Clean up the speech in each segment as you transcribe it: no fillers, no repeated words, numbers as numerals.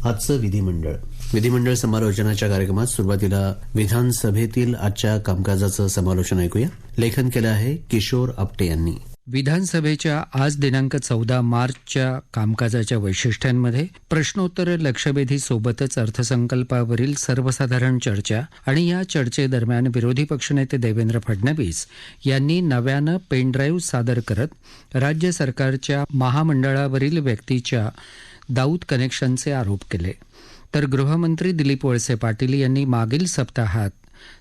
आजचं विधिमंडळ समालोचनाच्या कार्यक्रमात सुरुवातीला विधानसभेतील आजच्या कामकाजाचं समालोचन ऐकूया. लेखन केलं आहे किशोर आपटे यांनी. विधानसभेच्या आज दिनांक 14 मार्चच्या कामकाजाच्या वैशिष्ट्यांमध्ये प्रश्नोत्तर लक्षवेधी सोबतच अर्थसंकल्पावरील सर्वसाधारण चर्चा आणि या चर्चेदरम्यान विरोधी पक्षनेते देवेंद्र फडणवीस यांनी नव्यानं पेनड्राईव्ह सादर करत राज्य सरकारच्या महामंडळावरील व्यक्तीच्या दाऊद कनेक्शनचे आरोप केले. तर गृहमंत्री दिलीप वळसे पाटील यांनी मागील सप्ताहात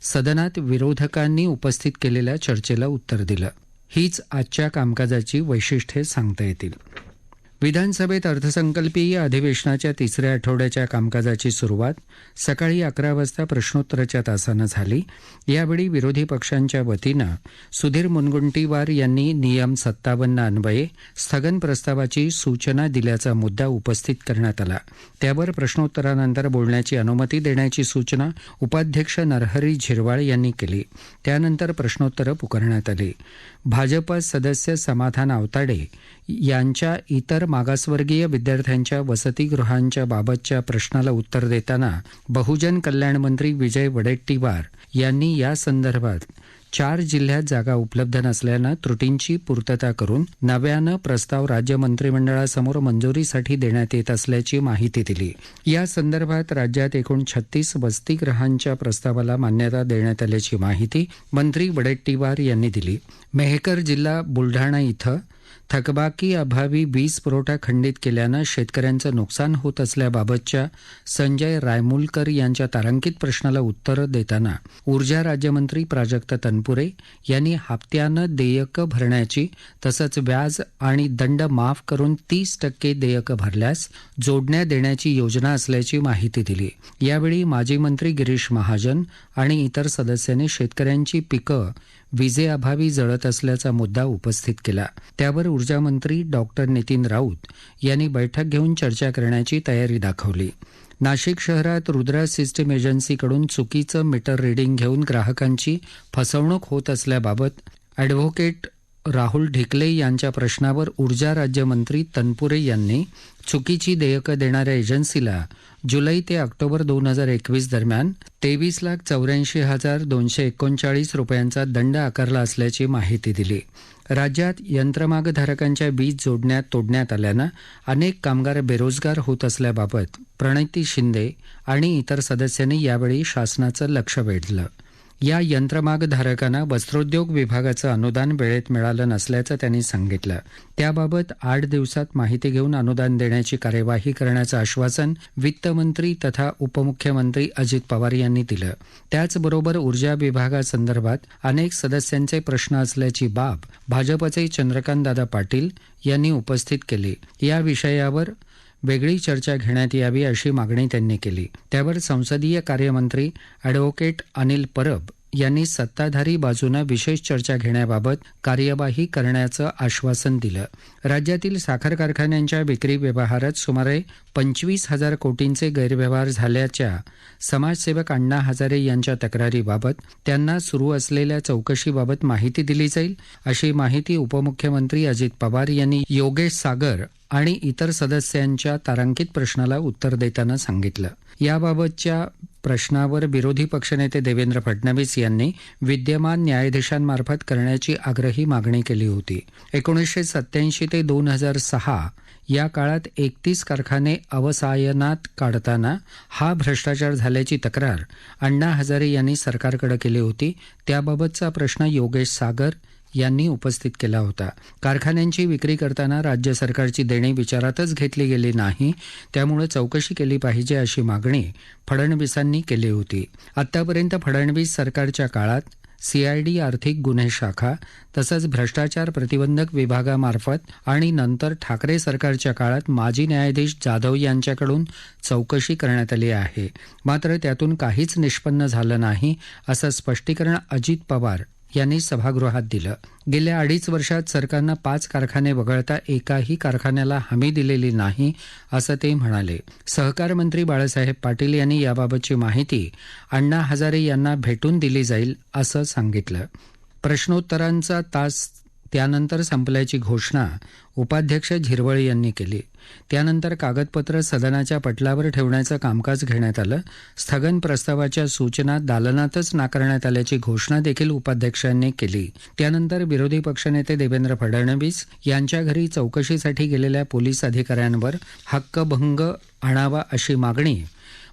सदनात विरोधकांनी उपस्थित केलेल्या चर्चेला उत्तर दिलं. हीच आजच्या कामकाजाची वैशिष्ट्ये सांगता येतील. विधानसभेत अर्थसंकल्पीय अधिवेशनाच्या तिसऱ्या आठवड्याच्या कामकाजाची सुरुवात सकाळी 11 वाजता प्रश्नोत्तराच्या तासानं झाली. यावेळी विरोधी पक्षांच्या वतीनं सुधीर मुनगंटीवार यांनी नियम 57 अन्वये स्थगन प्रस्तावाची सूचना दिल्याचा मुद्दा उपस्थित करण्यात आला. त्यावर प्रश्नोत्तरानंतर बोलण्याची अनुमती देण्याची सूचना उपाध्यक्ष नरहरी झिरवाळ यांनी केली. त्यानंतर प्रश्नोत्तरं पुकारण्यात आली. भाजपा सदस्य समाधान आवताडे यांच्या इतर मागासवर्गीय विद्यार्थ्यांच्या वसतिगृहांच्या बाबतच्या प्रश्नाला उत्तर देताना बहुजन कल्याण मंत्री विजय वडेट्टीवार यांनी या संदर्भात 4 जिल्ह्यात जागा उपलब्ध नसल्यानं त्रुटींची पूर्तता करून नव्यानं प्रस्ताव राज्य मंत्रिमंडळासमोर मंजुरीसाठी देण्यात येत असल्याची माहिती दिली. या संदर्भात राज्यात एकूण 36 वसतिगृहांच्या प्रस्तावाला मान्यता देण्यात आल्याची माहिती मंत्री वडेट्टीवार यांनी दिली. मेहकर जिल्हा बुलढाणा इथं थकबाकी अभावी वीज पुरवठा खंडित केल्यानं शेतकऱ्यांचं नुकसान होत असल्याबाबतच्या संजय रायमुलकर यांच्या तारांकित प्रश्नाला उत्तर देताना ऊर्जा राज्यमंत्री प्राजक्त तनपुरे यांनी हप्त्यानं देयकं भरण्याची तसंच व्याज आणि दंड माफ करून 30% देयकं भरल्यास जोडण्या देण्याची योजना असल्याची माहिती दिली. यावेळी माजी मंत्री गिरीश महाजन आणि इतर सदस्यांनी शेतकऱ्यांची पिकं विजेअभावी जळत असल्याचा मुद्दा उपस्थित केला. त्यावर ऊर्जामंत्री डॉक्टर नितीन राऊत यांनी बैठक घेऊन चर्चा करण्याची तयारी दाखवली. नाशिक शहरात रुद्रा सिस्टीम एजन्सीकडून चुकीचं मीटर रिडिंग घेऊन ग्राहकांची फसवणूक होत असल्याबाबत अॅडव्होकेट राहुल ढिकले यांच्या प्रश्नावर ऊर्जा राज्यमंत्री तनपुरे यांनी चुकीची देयकं देणाऱ्या एजन्सीला जुलै ते ऑक्टोबर 2021 दरम्यान 23,84,239 रुपयांचा दंड आकारला असल्याची माहिती दिली. राज्यात यंत्रमागधारकांच्या वीज जोडण्या तोडण्यात आल्यानं अनेक कामगार बेरोजगार होत असल्याबाबत प्रणिती शिंदे आणि इतर सदस्यांनी यावेळी शासनाचं लक्ष वेधलं. या यंत्रमागधारकांना वस्त्रोद्योग विभागाचं अनुदान वेळेत मिळालं नसल्याचं त्यांनी सांगितलं. त्याबाबत 8 दिवसात माहिती घेऊन अनुदान देण्याची कार्यवाही करण्याचं आश्वासन वित्तमंत्री तथा उपमुख्यमंत्री अजित पवार यांनी दिलं. त्याचबरोबर ऊर्जा विभागासंदर्भात अनेक सदस्यांचे प्रश्न असल्याची बाब भाजपचे चंद्रकांतदादा पाटील यांनी उपस्थित केली. या विषयावर वेगळी चर्चा घेण्यात यावी अशी मागणी त्यांनी केली. त्यावर संसदीय कार्यमंत्री अॅडव्होकेट अनिल परब यांनी सत्ताधारी बाजूनं विशेष चर्चा घेण्याबाबत कार्यवाही करण्याचं आश्वासन दिलं. राज्यातील साखर कारखान्यांच्या विक्री व्यवहारात सुमारे 25,000 कोटींचे गैरव्यवहार झाल्याच्या समाजसेवक अण्णा हजारे यांच्या तक्रारीबाबत त्यांना सुरू असलेल्या चौकशीबाबत माहिती दिली जाईल अशी माहिती उपमुख्यमंत्री अजित पवार यांनी योगेश सागर आणि इतर सदस्यांच्या तारांकित प्रश्नाला उत्तर देताना सांगितलं. याबाबतच्या प्रश्नावर विरोधी पक्षनेते देवेंद्र फडणवीस यांनी विद्यमान न्यायाधीशांमार्फत करण्याची आग्रही मागणी केली होती. 1987 ते 2006 या काळात 31 कारखाने अवसायनात काढताना हा भ्रष्टाचार झाल्याची तक्रार अण्णा हजारे यांनी सरकारकडे केली होती. त्याबाबतचा प्रश्न योगेश सागर यांनी उपस्थित केला होता. कारखान्यांची विक्री करताना राज्य सरकारची देणी विचारातच घेतली गेली नाही, त्यामुळे चौकशी केली पाहिजे अशी मागणी फडणवीसांनी केली होती. आतापर्यंत फडणवीस सरकारच्या काळात सीआयडी आर्थिक गुन्हे शाखा तसंच भ्रष्टाचार प्रतिबंधक विभागामार्फत आणि नंतर ठाकरे सरकारच्या काळात माजी न्यायाधीश जाधव यांच्याकडून चौकशी करण्यात आली आहे. मात्र त्यातून काहीच निष्पन्न झालं नाही असं स्पष्टीकरण अजित पवार यांनी सभागृहात दिलं. गेल्या 2.5 वर्षात सरकारनं 5 कारखाने वगळता एकाही कारखान्याला हमी दिलेली नाही असं ते म्हणाले. सहकार मंत्री बाळासाहेब पाटील यांनी याबाबतची माहिती अण्णा हजारे यांना भेटून दिली जाईल असं सांगितलं. प्रश्नोत्तरांचा तास त्यानंतर संपल्याची घोषणा उपाध्यक्ष झिरवळ यांनी केली. त्यानंतर कागदपत्र सदनाच्या पटलावर ठेवण्याचं कामकाज घेण्यात आलं. स्थगन प्रस्तावाच्या सूचना दालनातच नाकारण्यात आल्याची घोषणा देखील उपाध्यक्षांनी केली. त्यानंतर विरोधी पक्षनेते देवेंद्र फडणवीस यांच्या घरी चौकशीसाठी गेलेल्या पोलीस अधिकाऱ्यांवर हक्कभंग आणावा अशी मागणी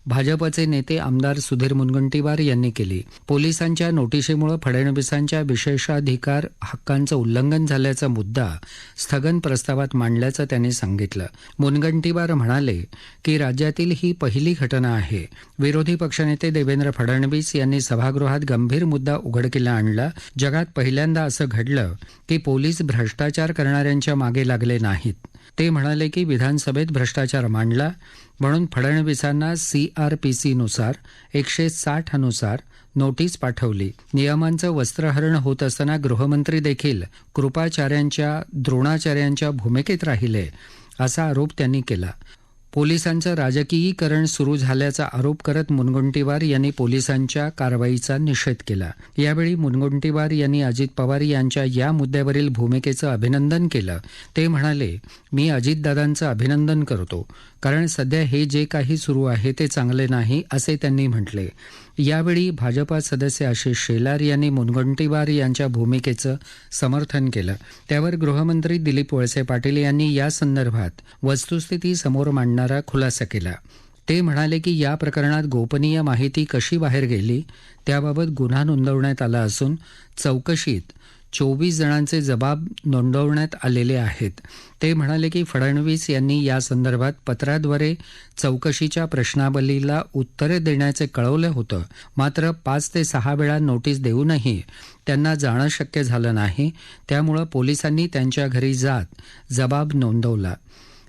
भाजपचे नेते आमदार सुधीर मुनगंटीवार यांनी केली. पोलिसांच्या नोटिशीमुळे फडणवीसांच्या विशेषाधिकार हक्कांचं उल्लंघन झाल्याचा मुद्दा स्थगन प्रस्तावात मांडल्याचं त्यांनी सांगितलं. मुनगंटीवार म्हणाले की राज्यातील ही पहिली घटना आहे. विरोधी पक्षनेते देवेंद्र फडणवीस यांनी सभागृहात गंभीर मुद्दा उघडकीला आणला. जगात पहिल्यांदा असं घडलं की पोलीस भ्रष्टाचार करणाऱ्यांच्या मागे लागले नाहीत. ते म्हणाले की विधानसभेत भ्रष्टाचार मांडला म्हणून फडणवीसांना CRPCनुसार 160 अनुसार नोटीस पाठवली. नियमांचं वस्त्रहरण होत असताना गृहमंत्री देखील कृपाचार्यांच्या द्रोणाचार्यांच्या भूमिकेत राहिले असा आरोप त्यांनी केला. पोलिसांचं राजकीयीकरण सुरू झाल्याचा आरोप करत मुनगंटीवार यांनी पोलिसांच्या कारवाईचा निषेध केला. यावेळी मुनगंटीवार यांनी अजित पवार यांच्या या मुद्द्यावरील भूमिकेचं अभिनंदन केलं. ते म्हणाले, मी अजितदादांचं अभिनंदन करतो कारण सध्या हे जे काही सुरू आहे ते चांगले नाही असे त्यांनी म्हटले. यावेळी भाजपा सदस्य आशिष शेलार यांनी मुनगंटीवार यांच्या भूमिकेचं समर्थन केलं. त्यावर गृहमंत्री दिलीप वळसे पाटील यांनी या संदर्भात वस्तुस्थिती समोर मांडणारा खुलासा केला. ते म्हणाले की या प्रकरणात गोपनीय माहिती कशी बाहेर गेली त्याबाबत गुन्हा नोंदवण्यात आला असून चौकशीत 24 जणांचे जबाब नोंदवण्यात आलेले आहेत. ते म्हणाले की फडणवीस यांनी या संदर्भात पत्राद्वारे चौकशीच्या प्रश्नावलीला उत्तरे देण्याचे कळवलं होतं. मात्र 5 ते 6 वेळा नोटीस देऊनही त्यांना जाणं शक्य झालं नाही. त्यामुळं पोलिसांनी त्यांच्या घरी जात जबाब नोंदवला.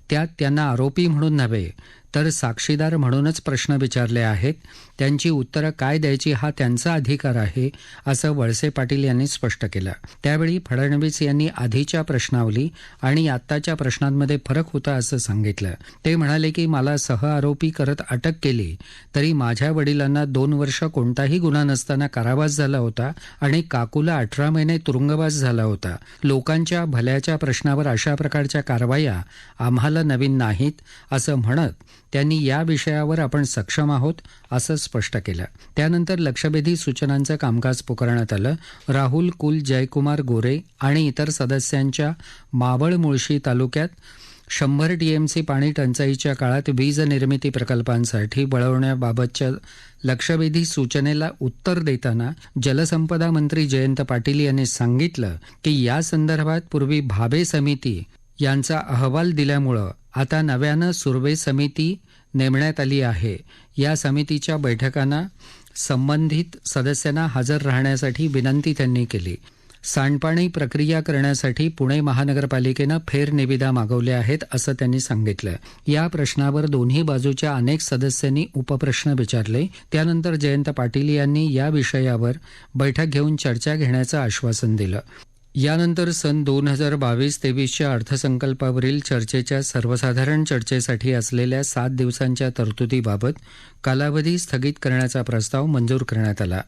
त्यात त्यांना आरोपी म्हणून नव्हे तर साक्षीदार म्हणूनच प्रश्न विचारले आहेत. त्यांची उत्तरं काय द्यायची हा त्यांचा अधिकार आहे असं वळसे पाटील यांनी स्पष्ट केलं. त्यावेळी फडणवीस यांनी आधीच्या प्रश्नावली आणि आत्ताच्या प्रश्नांमध्ये फरक होता असं सांगितलं. ते म्हणाले की मला सहआरोपी करत अटक केली तरी माझ्या वडिलांना 2 वर्ष कोणताही गुन्हा नसताना कारावास झाला होता आणि काकूला 18 महिने तुरुंगवास झाला होता. लोकांच्या भल्याच्या प्रश्नावर अशा प्रकारच्या कारवाया आम्हाला नवीन नाहीत असं म्हणत त्यांनी या विषयावर आपण सक्षम आहोत असं स्पष्ट केलं. त्यानंतर लक्षवेधी सूचनांचं कामकाज पुकारण्यात आलं. राहुल कुल, जयकुमार गोरे आणि इतर सदस्यांच्या मावळ मुळशी तालुक्यात 100 TMC पाणी टंचाईच्या काळात वीज निर्मिती प्रकल्पांसाठी वळवण्याबाबतच्या लक्षवेधी सूचनेला उत्तर देताना जलसंपदा मंत्री जयंत पाटील यांनी सांगितलं की या संदर्भात पूर्वी भाबे समिती यांचा अहवाल दिल्यामुळं आता नव्यानं सुर्वे समिती नेमण्यात आली आहे. या समितीच्या बैठकांना संबंधित सदस्यांना हजर राहण्यासाठी विनंती त्यांनी केली. सांडपाणी प्रक्रिया करण्यासाठी पुणे महानगरपालिकेनं फेरनिविदा मागवल्या आहेत असं त्यांनी सांगितलं. या प्रश्नावर दोन्ही बाजूच्या अनेक सदस्यांनी उपप्रश्न विचारले. त्यानंतर जयंत पाटील यांनी या विषयावर बैठक घेऊन चर्चा घेण्याचं आश्वासन दिलं. यानंतर सन 2022-23च्या अर्थसंकल्पावरील चर्चेच्या सर्वसाधारण चर्चेसाठी असलेल्या 7 दिवसांच्या तरतुदीबाबत कालावधी स्थगित करण्याचा प्रस्ताव मंजूर करण्यात आला.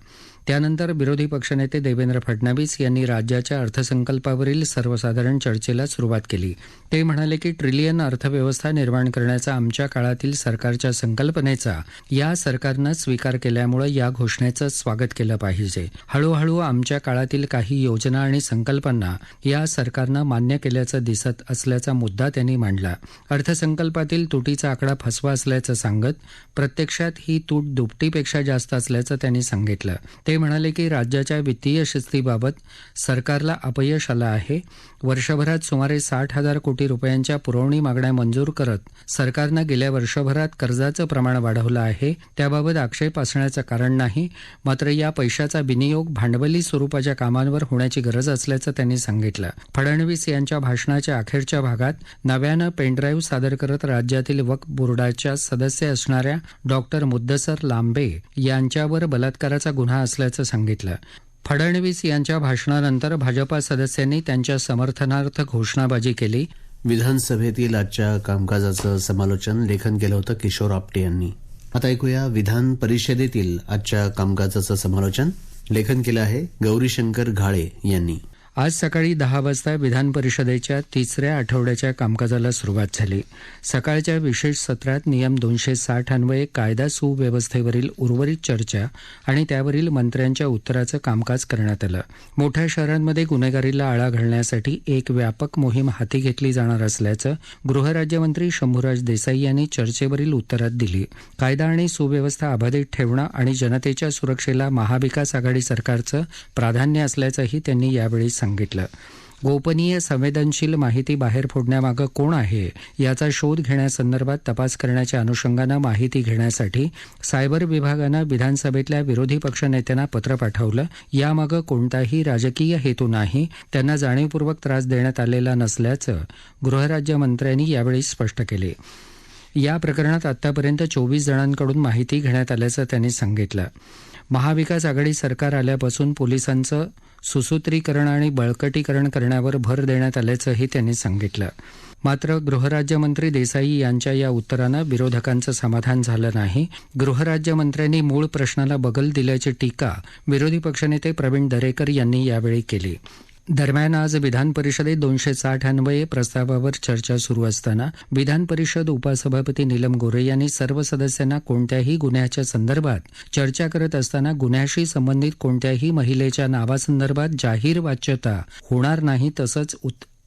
त्यानंतर विरोधी पक्षनेते देवेंद्र फडणवीस यांनी राज्याच्या अर्थसंकल्पावरील सर्वसाधारण चर्चेला सुरुवात केली. ते म्हणाले की ट्रिलियन अर्थव्यवस्था निर्माण करण्याचा आमच्या काळातील सरकारच्या संकल्पनेचा या सरकारनं स्वीकार केल्यामुळे या घोषणेचं स्वागत केलं पाहिजे. हळूहळू आमच्या काळातील काही योजना आणि संकल्पना या सरकारनं मान्य केल्याचं दिसत असल्याचा मुद्दा त्यांनी मांडला. अर्थसंकल्पातील तुटीचा आकडा फसवा असल्याचं सांगत प्रत्यक्षात ही तूट दुपटीपेक्षा जास्त असल्याचं त्यांनी सांगितलं. ते म्हणाले की राज्याच्या वित्तीय शिस्तीबाबत सरकारला अपयश आलं आहे. वर्षभरात सुमारे 60,000 कोटी रुपयांच्या पुरवणी मागण्या मंजूर करत सरकारनं गेल्या वर्षभरात कर्जाचं प्रमाण वाढवलं आहे. त्याबाबत आक्षेप असण्याचं कारण नाही. मात्र या पैशाचा विनियोग भांडवली स्वरूपाच्या कामांवर होण्याची गरज असल्याचं त्यांनी सांगितलं. फडणवीस यांच्या भाषणाच्या अखेरच्या भागात नव्यानं पेनड्राईव्ह सादर करत राज्यातील वक्फ बोर्डाच्या सदस्य असणाऱ्या डॉक्टर मुद्दसर लांबे यांच्यावर बलात्काराचा गुन्हा असल्याचं सांगितलं. फडणवीस यांच्या भाषणानंतर भाजपा सदस्यांनी त्यांच्या समर्थनार्थ घोषणाबाजी केली. विधानसभेतील आजच्या कामकाजाचं समालोचन लेखन केलं होतं किशोर आपटे यांनी. आता ऐकूया विधान परिषदेतील आजच्या कामकाजाचं समालोचन लेखन केलं आहे गौरीशंकर घाळे यांनी. आज सकाळी 10 वाजता विधान परिषदेच्या तिसऱ्या आठवड्याच्या कामकाजाला सुरुवात झाली. सकाळच्या विशेष सत्रात नियम 260 अन्वये कायदा सुव्यवस्थेवरील उर्वरित चर्चा आणि त्यावरील मंत्र्यांच्या उत्तराचं कामकाज करण्यात आलं. मोठ्या शहरांमध्ये गुन्हेगारीला आळा घालण्यासाठी एक व्यापक मोहीम हाती घेतली जाणार असल्याचं गृहराज्यमंत्री शंभूराज देसाई यांनी चर्चेवरील उत्तरात दिली. कायदा आणि सुव्यवस्था अबाधित ठेवणं आणि जनतेच्या सुरक्षेला महाविकास आघाडी सरकारचं प्राधान्य असल्याचंही त्यांनी यावेळी सांगितलं. गोपनीय संवेदनशील माहिती बाहेर फोडण्यामागं कोण आहे याचा शोध घेण्यासंदर्भात तपास करण्याच्या अनुषंगानं माहिती घेण्यासाठी सायबर विभागानं विधानसभेतल्या विरोधी पक्षनेत्यांना पत्र पाठवलं. यामागं कोणताही राजकीय हेतू नाही, त्यांना जाणीवपूर्वक त्रास देण्यात आलेला नसल्याचं गृहराज्यमंत्र्यांनी यावेळी स्पष्ट केले. या प्रकरणात आतापर्यंत 24 जणांकडून माहिती घेण्यात आल्याचं त्यांनी सांगितलं. महाविकास आघाडी सरकार आल्यापासून पोलिसांचं सुसूत्रीकरण आणि बळकटीकरण करण्यावर भर देण्यात आल्याचंही त्यांनी सांगितलं. मात्र गृहराज्यमंत्री देसाई यांच्या या उत्तरानं विरोधकांचं समाधान झालं नाही. गृहराज्यमंत्र्यांनी मूळ प्रश्नाला बगल दिल्याची टीका विरोधी पक्षनेते प्रवीण दरेकर यांनी यावेळी केली. दरम्यान आज विधान परिषदेत 260 अन्वये प्रस्तावावर चर्चा सुरू असताना विधान परिषद उपसभापती नीलम गोऱ्हे यांनी सर्व सदस्यांना कोणत्याही गुन्ह्याच्या संदर्भात चर्चा करत असताना गुन्ह्याशी संबंधित कोणत्याही महिलेच्या नावासंदर्भात जाहीर वाच्यता होणार नाही, तसंच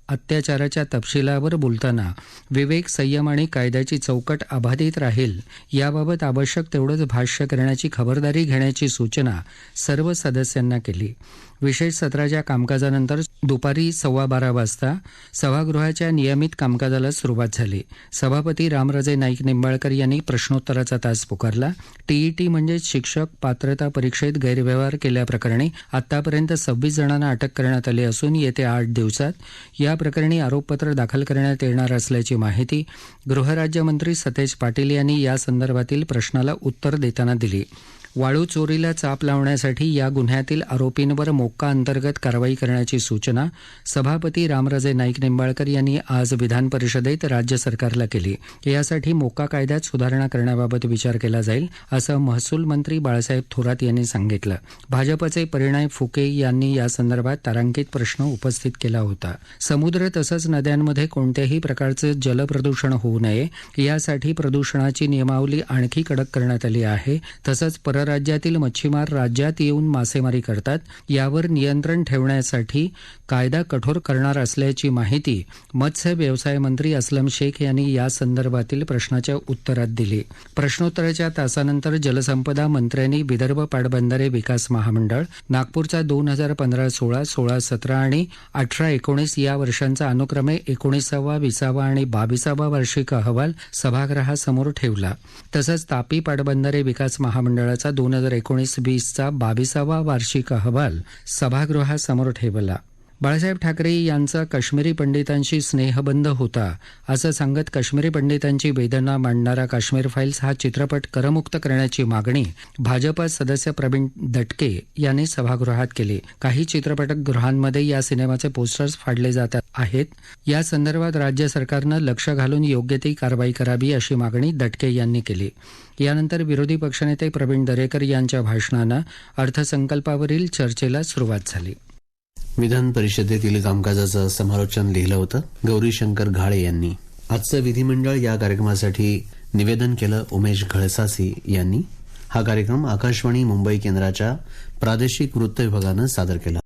अत्याचाराच्या तपशिलावर बोलताना विवेक, संयम आणि कायद्याची चौकट अबाधित राहील याबाबत आवश्यक तेवढंच भाष्य करण्याची खबरदारी घेण्याची सूचना सर्व सदस्यांना केली. विशेष सत्राच्या कामकाजानंतर दुपारी 12:15 वाजता सभागृहाच्या नियमित कामकाजाला सुरुवात झाली. सभापती रामराजे नाईक निंबाळकर यांनी प्रश्नोत्तराचा तास पुकारला. टीईटी म्हणजेच शिक्षक पात्रता परीक्षेत गैरव्यवहार केल्याप्रकरणी आतापर्यंत 26 जणांना अटक करण्यात आली असून येत्या 8 दिवसात या प्रकरणी आरोपपत्र दाखल करण्यात येणार असल्याची माहिती गृहराज्यमंत्री सतेज पाटील यांनी या संदर्भातील प्रश्नाला उत्तर देताना दिली. वाळू चोरीला चाप लावण्यासाठी या गुन्ह्यातील आरोपींवर मोक्का अंतर्गत कारवाई करण्याची सूचना सभापती रामराजे नाईक निंबाळकर यांनी आज विधान परिषदेत राज्य सरकारला केली. यासाठी मोक्का कायद्यात सुधारणा करण्याबाबत विचार केला जाईल, असं महसूल मंत्री बाळासाहेब थोरात यांनी सांगितलं. भाजपचे परिणय फुके यांनी यासंदर्भात तारांकित प्रश्न उपस्थित केला होता. समुद्र तसंच नद्यांमध्ये कोणत्याही प्रकारचं जलप्रदूषण होऊ नये यासाठी प्रदूषणाची नियमावली आणखी कडक करण्यात आली आहे. तसंच परराज्यातील मच्छीमार राज्यात येऊन मासेमारी करतात, यावर नियंत्रण ठेवण्यासाठी कायदा कठोर करणार असल्याची माहिती मत्स्य व्यवसाय मंत्री अस्लम शेख यांनी या संदर्भातील प्रश्नाच्या उत्तरात दिली. प्रश्नोत्तराच्या तासानंतर जलसंपदा मंत्र्यांनी विदर्भ पाटबंधारे विकास महामंडळ, नागपूरचा 2015-16, 16-17 आणि 18-19 या वर्षांचा अनुक्रमे 19वा, 20वा आणि 22वा वार्षिक अहवाल सभागृहासमोर ठेवला. तसंच तापी पाटबंधारे विकास महामंडळाचा 2019-20चा 22वा वार्षिक अहवाल सभागृहासमोर ठेवला. बाळासाहेब ठाकरे यांचा काश्मीरी पंडितांशी स्नेहबंध होता असं सांगत काश्मीरी पंडितांची वेदना मांडणारा काश्मीर फाईल्स हा चित्रपट करमुक्त करण्याची मागणी भाजपा सदस्य प्रवीण दटके यांनी सभागृहात केली. काही चित्रपटगृहांमध्ये या सिनेमाचे पोस्टर्स फाडले जात आहेत. या संदर्भात राज्य सरकारनं लक्ष घालून योग्य ती कारवाई करावी अशी मागणी दटके यांनी केली. यानंतर विरोधी पक्षनेते प्रवीण दरेकर यांच्या भाषणानं अर्थसंकल्पावरील चर्चेला सुरुवात झाली. विधान परिषदेतील कामकाजाचं समालोचन लिहिलं होतं गौरीशंकर घाळे यांनी. आजचं विधिमंडळ या कार्यक्रमासाठी निवेदन केलं उमेश घळसासी यांनी. हा कार्यक्रम आकाशवाणी मुंबई केंद्राच्या प्रादेशिक वृत्त विभागानं सादर केला.